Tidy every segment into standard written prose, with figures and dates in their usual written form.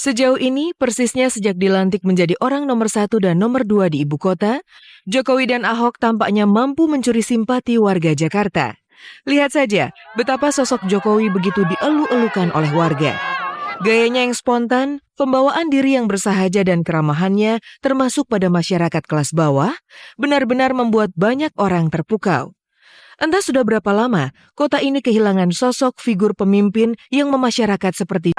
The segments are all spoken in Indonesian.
Sejauh ini, persisnya sejak dilantik menjadi orang nomor 1 dan nomor 2 di ibu kota, Jokowi dan Ahok tampaknya mampu mencuri simpati warga Jakarta. Lihat saja betapa sosok Jokowi begitu dielu-elukan oleh warga. Gayanya yang spontan, pembawaan diri yang bersahaja dan keramahannya termasuk pada masyarakat kelas bawah, benar-benar membuat banyak orang terpukau. Entah sudah berapa lama, kota ini kehilangan sosok figur pemimpin yang memasyarakat seperti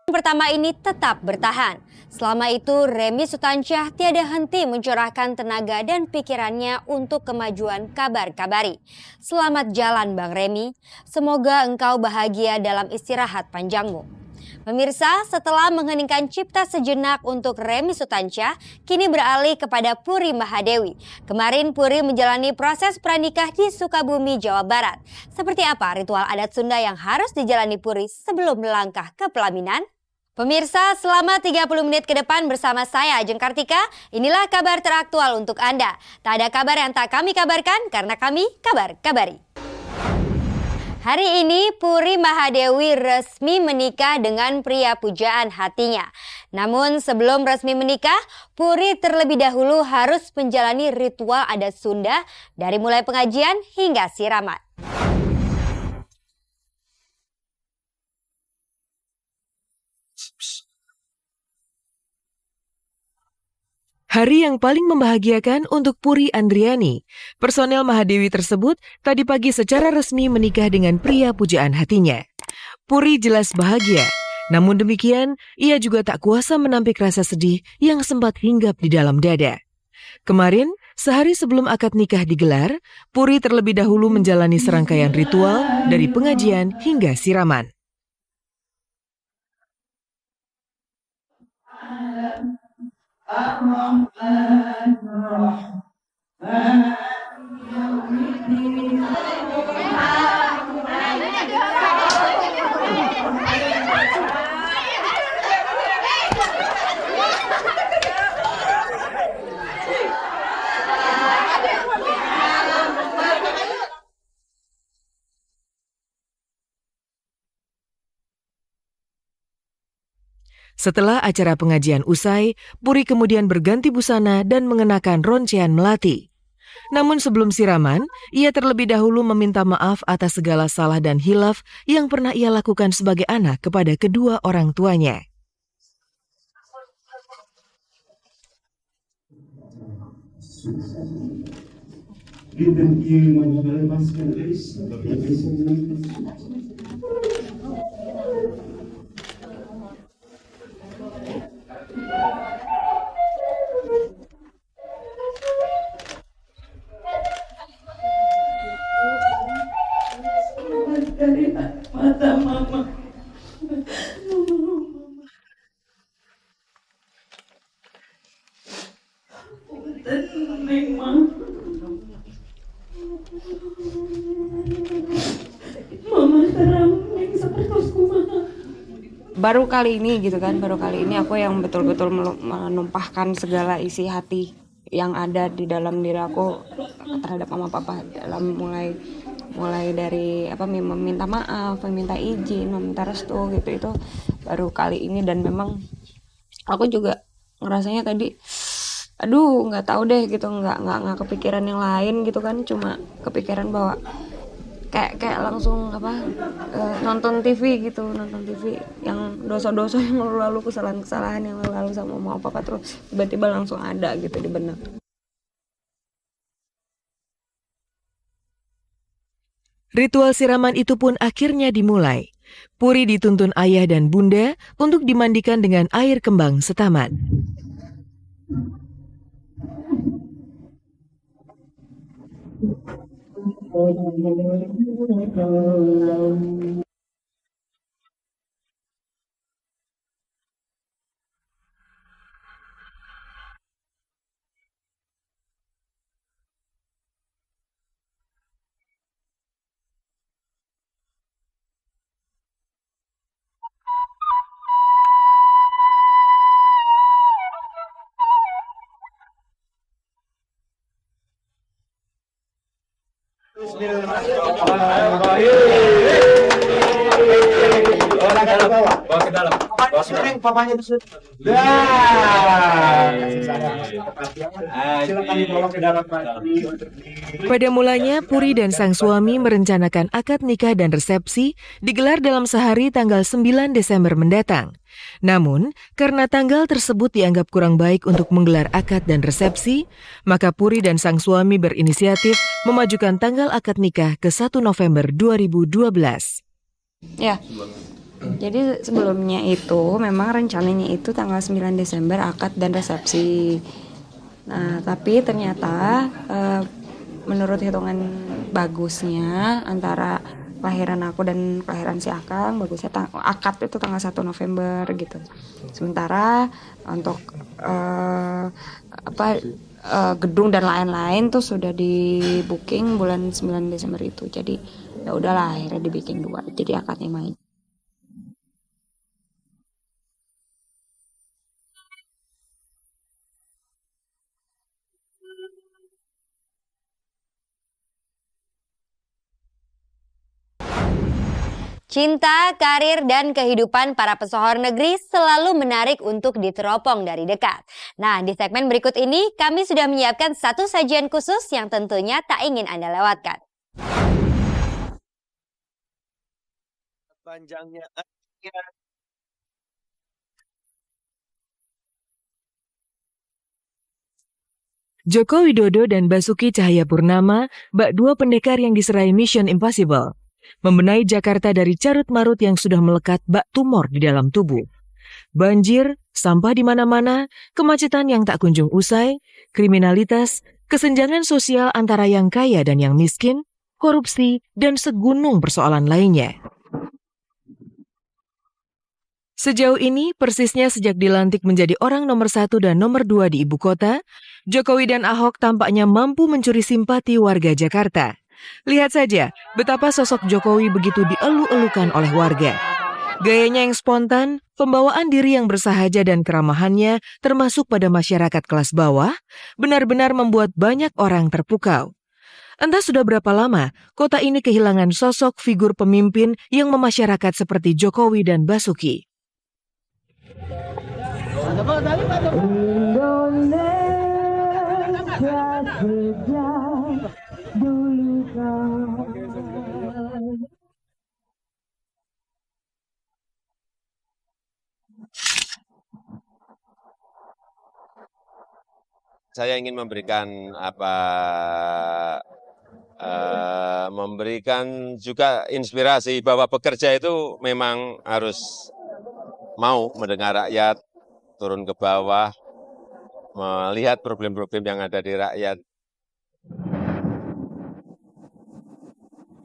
pertama ini tetap bertahan. Selama itu, Remy Sutansyah tiada henti mencurahkan tenaga dan pikirannya untuk kemajuan Kabar-Kabari. Selamat jalan Bang Remy, semoga engkau bahagia dalam istirahat panjangmu. Pemirsa, setelah mengheningkan cipta sejenak untuk Remy Sutansyah, kini beralih kepada Puri Mahadewi. Kemarin Puri menjalani proses pranikah di Sukabumi, Jawa Barat. Seperti apa ritual adat Sunda yang harus dijalani Puri sebelum melangkah ke pelaminan? Pemirsa, selama 30 menit ke depan bersama saya, Ajeng Kartika, inilah kabar teraktual untuk Anda. Tak ada kabar yang tak kami kabarkan karena kami kabar-kabari. Hari ini Puri Mahadewi resmi menikah dengan pria pujaan hatinya. Namun sebelum resmi menikah, Puri terlebih dahulu harus menjalani ritual adat Sunda dari mulai pengajian hingga siraman. Hari yang paling membahagiakan untuk Puri Andriani. Personel Mahadewi tersebut tadi pagi secara resmi menikah dengan pria pujaan hatinya. Puri jelas bahagia, namun demikian ia juga tak kuasa menampik rasa sedih yang sempat hinggap di dalam dada. Kemarin, sehari sebelum akad nikah digelar, Puri terlebih dahulu menjalani serangkaian ritual dari pengajian hingga siraman. Setelah acara pengajian usai, Puri kemudian berganti busana dan mengenakan roncean melati. Namun sebelum siraman, ia terlebih dahulu meminta maaf atas segala salah dan hilaf yang pernah ia lakukan sebagai anak kepada kedua orang tuanya. Dari mata mama. Tenang, Ma. Mama sekarang yang seperti kumaha. Baru kali ini aku yang betul-betul menumpahkan segala isi hati yang ada di dalam diri aku terhadap mama papa, dalam mulai dari meminta maaf, meminta izin, meminta restu gitu. Itu baru kali ini dan memang aku juga ngerasanya tadi nggak tahu deh gitu, nggak kepikiran yang lain gitu kan, cuma kepikiran bahwa kayak langsung nonton TV yang dosa-dosa yang lalu, kesalahan yang lalu sama mama papa, terus tiba-tiba langsung ada gitu di benak. Ritual siraman itu pun akhirnya dimulai. Puri dituntun ayah dan bunda untuk dimandikan dengan air kembang setaman. Orang dalam bawah. Bawa ke dalam. Bawa ke papanya itu. Silakan dibawa ke dalam. Pada mulanya, Puri dan sang suami merencanakan akad nikah dan resepsi digelar dalam sehari tanggal 9 Desember mendatang. Namun, karena tanggal tersebut dianggap kurang baik untuk menggelar akad dan resepsi, maka Puri dan sang suami berinisiatif memajukan tanggal akad nikah ke 1 November 2012. Ya, jadi sebelumnya itu memang rencananya itu tanggal 9 Desember akad dan resepsi. Nah, tapi ternyata menurut hitungan bagusnya antara kelahiran aku dan kelahiran si Akang, bagusnya akad itu tanggal 1 November gitu. Sementara untuk gedung dan lain-lain tuh sudah di booking bulan 9 Desember itu. Jadi ya udahlah akhirnya dibikin 2. Jadi akadnya main. Cinta, karir, dan kehidupan para pesohor negeri selalu menarik untuk diteropong dari dekat. Nah, di segmen berikut ini kami sudah menyiapkan satu sajian khusus yang tentunya tak ingin Anda lewatkan. Panjangnya. Joko Widodo dan Basuki Cahayapurnama, bak dua pendekar yang diserai Mission Impossible, membenahi Jakarta dari carut-marut yang sudah melekat bak tumor di dalam tubuh. Banjir, sampah di mana-mana, kemacetan yang tak kunjung usai, kriminalitas, kesenjangan sosial antara yang kaya dan yang miskin, korupsi, dan segunung persoalan lainnya. Sejauh ini, persisnya sejak dilantik menjadi orang nomor 1 dan nomor 2 di ibu kota, Jokowi dan Ahok tampaknya mampu mencuri simpati warga Jakarta. Lihat saja betapa sosok Jokowi begitu dielu-elukan oleh warga. Gayanya yang spontan, pembawaan diri yang bersahaja dan keramahannya termasuk pada masyarakat kelas bawah, benar-benar membuat banyak orang terpukau. Entah sudah berapa lama, kota ini kehilangan sosok figur pemimpin yang memasyarakat seperti Jokowi dan Basuki. Saya ingin memberikan memberikan juga inspirasi bahwa bekerja itu memang harus mau mendengar rakyat, turun ke bawah, melihat problem-problem yang ada di rakyat.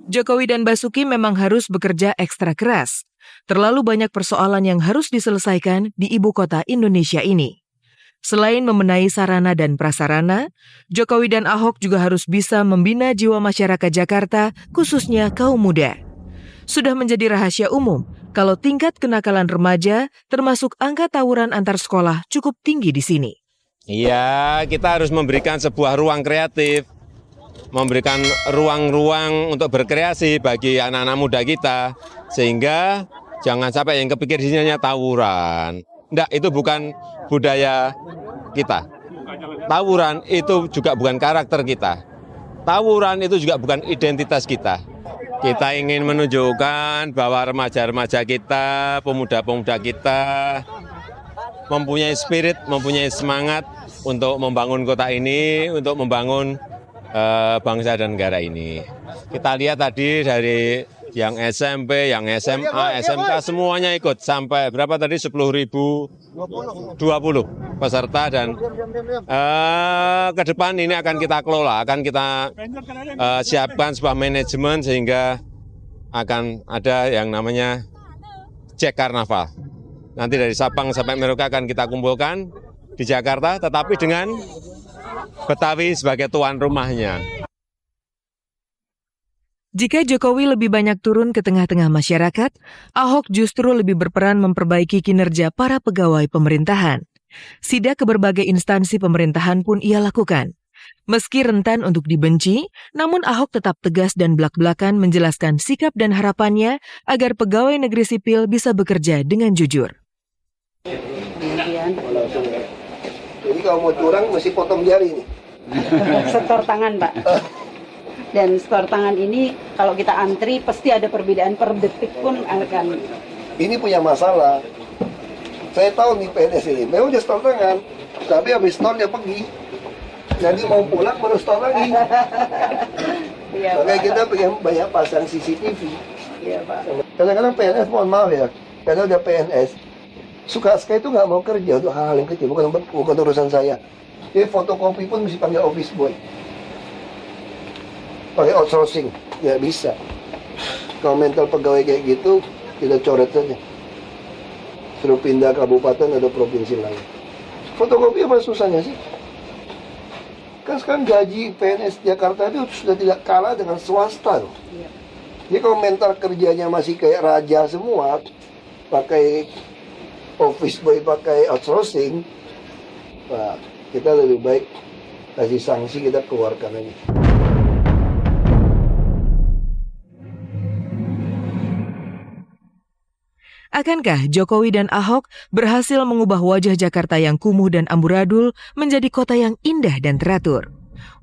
Jokowi dan Basuki memang harus bekerja ekstra keras. Terlalu banyak persoalan yang harus diselesaikan di ibu kota Indonesia ini. Selain membenahi sarana dan prasarana, Jokowi dan Ahok juga harus bisa membina jiwa masyarakat Jakarta, khususnya kaum muda. Sudah menjadi rahasia umum kalau tingkat kenakalan remaja, termasuk angka tawuran antar sekolah, cukup tinggi di sini. Iya, kita harus memberikan sebuah ruang kreatif, memberikan ruang-ruang untuk berkreasi bagi anak-anak muda kita, sehingga jangan sampai yang kepikir di sini hanya tawuran. Enggak, itu bukan budaya kita. Tawuran itu juga bukan karakter kita. Tawuran itu juga bukan identitas kita. Kita ingin menunjukkan bahwa remaja-remaja kita, pemuda-pemuda kita mempunyai spirit, mempunyai semangat untuk membangun kota ini, untuk membangun bangsa dan negara ini. Kita lihat tadi dari yang SMP, yang SMA, SMK semuanya ikut sampai berapa tadi 10.020 peserta dan ke depan ini akan kita kelola, akan kita siapkan sebuah manajemen sehingga akan ada yang namanya Jack Karnaval. Nanti dari Sabang sampai Merauke akan kita kumpulkan di Jakarta, tetapi dengan Betawi sebagai tuan rumahnya. Jika Jokowi lebih banyak turun ke tengah-tengah masyarakat, Ahok justru lebih berperan memperbaiki kinerja para pegawai pemerintahan. Sidak ke berbagai instansi pemerintahan pun ia lakukan. Meski rentan untuk dibenci, namun Ahok tetap tegas dan belak-belakan menjelaskan sikap dan harapannya agar pegawai negeri sipil bisa bekerja dengan jujur. Jadi kalau mau curang mesti potong jari nih. Setor tangan, Pak. Dan setor tangan ini kalau kita antri pasti ada perbedaan per detik pun akan. Ini punya masalah. Saya tahu nih PNS ini, memang dia setor tangan, tapi habis setor dia pergi. Jadi mau pulang baru setor lagi. Iya, Makanya kita pengen banyak pasang CCTV. Iya, Pak. Kadang-kadang PNS, mohon maaf ya, karena udah PNS, suka sekali itu nggak mau kerja untuk hal-hal yang kecil, bukan urusan saya. Jadi fotokopi pun mesti panggil office boy. Pakai outsourcing, nggak bisa. Kalau mental pegawai kayak gitu, kita coret saja. Suruh pindah kabupaten atau provinsi lain. Fotokopi apa susahnya sih? Kan sekarang gaji PNS Jakarta itu sudah tidak kalah dengan swasta loh. Jadi kalau mental kerjanya masih kayak raja semua, pakai office boy, pakai outsourcing, nah, kita lebih baik kasih sanksi, kita keluarkan aja. Akankah Jokowi dan Ahok berhasil mengubah wajah Jakarta yang kumuh dan amburadul menjadi kota yang indah dan teratur?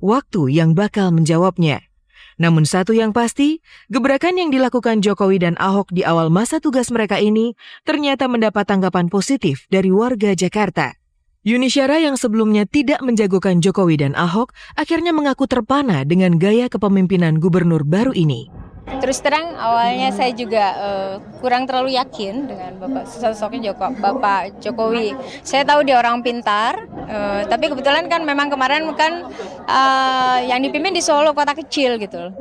Waktu yang bakal menjawabnya. Namun satu yang pasti, gebrakan yang dilakukan Jokowi dan Ahok di awal masa tugas mereka ini ternyata mendapat tanggapan positif dari warga Jakarta. Yuni Syara yang sebelumnya tidak menjagokan Jokowi dan Ahok akhirnya mengaku terpana dengan gaya kepemimpinan gubernur baru ini. Terus terang awalnya saya juga kurang terlalu yakin dengan sosoknya Bapak Jokowi. Saya tahu dia orang pintar, tapi kebetulan kan memang kemarin kan yang dipimpin di Solo, kota kecil gitu.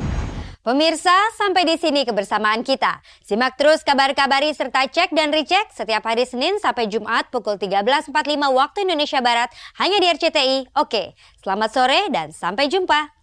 Pemirsa, sampai di sini kebersamaan kita. Simak terus kabar-kabari serta cek dan recheck setiap hari Senin sampai Jumat pukul 13.45 waktu Indonesia Barat hanya di RCTI. Oke, selamat sore dan sampai jumpa.